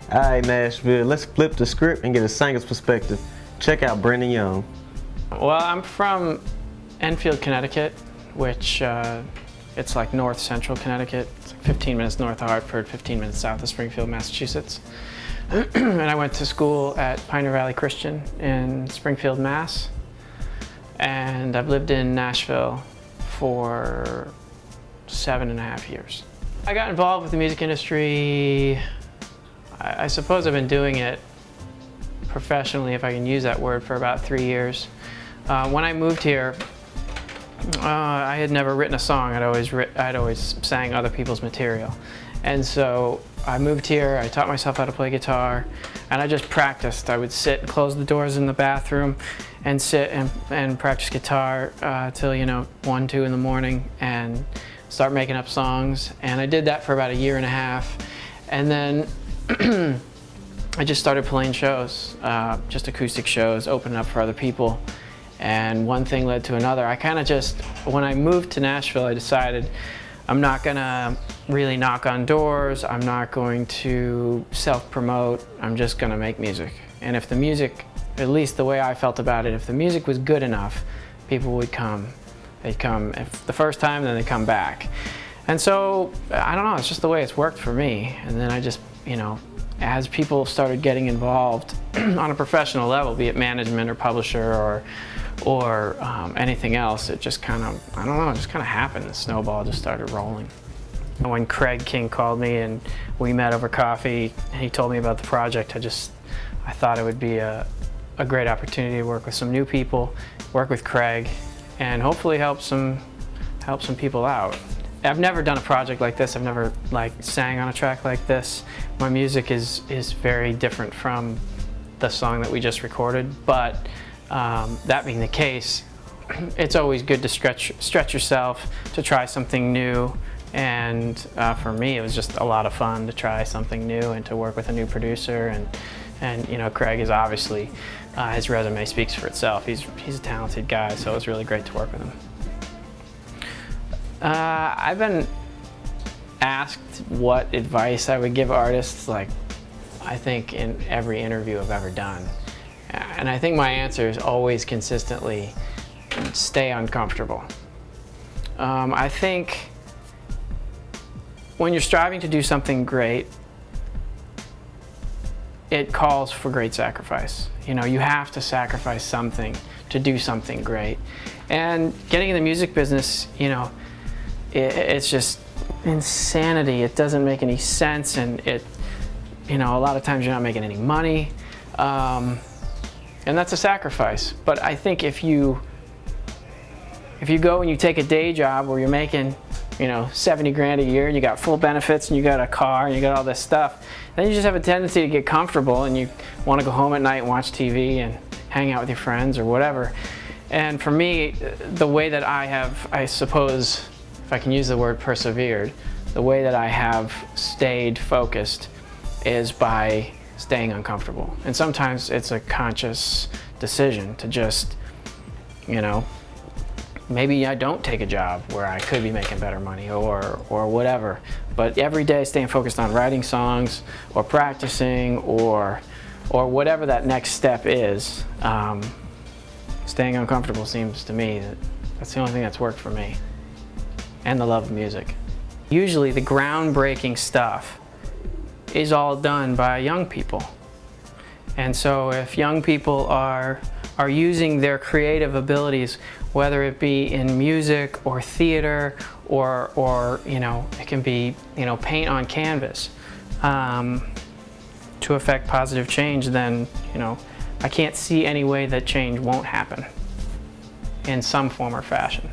Alright, Nashville, let's flip the script and get a singer's perspective. Check out Brendan Young. Well, I'm from Enfield, Connecticut, which it's like north central Connecticut. It's like 15 minutes north of Hartford, 15 minutes south of Springfield, Massachusetts. And I went to school at Pioneer Valley Christian in Springfield, Mass. And I've lived in Nashville for 7.5 years. I got involved with the music industry, I suppose I've been doing it professionally, if I can use that word, for about 3 years. When I moved here, I had never written a song. I'd always sang other people's material. And so I moved here, I taught myself how to play guitar, and I just practiced. I would sit and close the doors in the bathroom and sit and practice guitar till, 1, 2 in the morning and start making up songs. And I did that for about 1.5 years. And then I just started playing shows, just acoustic shows, opening up for other people. And one thing led to another. When I moved to Nashville, I decided I'm not gonna really knock on doors. I'm not going to self-promote. I'm just gonna make music. And if the music, at least the way I felt about it, if the music was good enough, people would come. They'd come if the first time, then they'd come back. And so, I don't know, it's just the way it's worked for me. And then I just, as people started getting involved on a professional level, be it management or publisher or anything else, it just kind of, I don't know, it just kind of happened. The snowball just started rolling. When Craig King called me and we met over coffee and he told me about the project, I thought it would be a great opportunity to work with some new people, work with Craig, and hopefully help some people out. I've never done a project like this. I've never sang on a track like this. My music is very different from the song that we just recorded, but that being the case, it's always good to stretch yourself, to try something new. And for me, it was just a lot of fun to try something new and to work with a new producer. And Craig is obviously, his resume speaks for itself. He's a talented guy, so it was really great to work with him. I've been asked what advice I would give artists, I think in every interview I've ever done. And I think my answer is always consistently, stay uncomfortable. I think when you're striving to do something great, it calls for great sacrifice. You have to sacrifice something to do something great. And getting in the music business, it's just insanity. It doesn't make any sense, and a lot of times you're not making any money, and that's a sacrifice. But I think if you go and you take a day job where you're making 70 grand a year and you got full benefits and you got a car and you got all this stuff, then you just have a tendency to get comfortable and you want to go home at night and watch TV and hang out with your friends or whatever. And for me, the way that I suppose, if I can use the word persevered, the way that I have stayed focused is by staying uncomfortable. And sometimes it's a conscious decision to just, maybe I don't take a job where I could be making better money or whatever. But every day staying focused on writing songs or practicing or whatever that next step is, staying uncomfortable seems to me that's the only thing that's worked for me. And the love of music. Usually the groundbreaking stuff is all done by young people. And so if young people are using their creative abilities, whether it be in music or theater or it can be paint on canvas, to affect positive change, then I can't see any way that change won't happen in some form or fashion.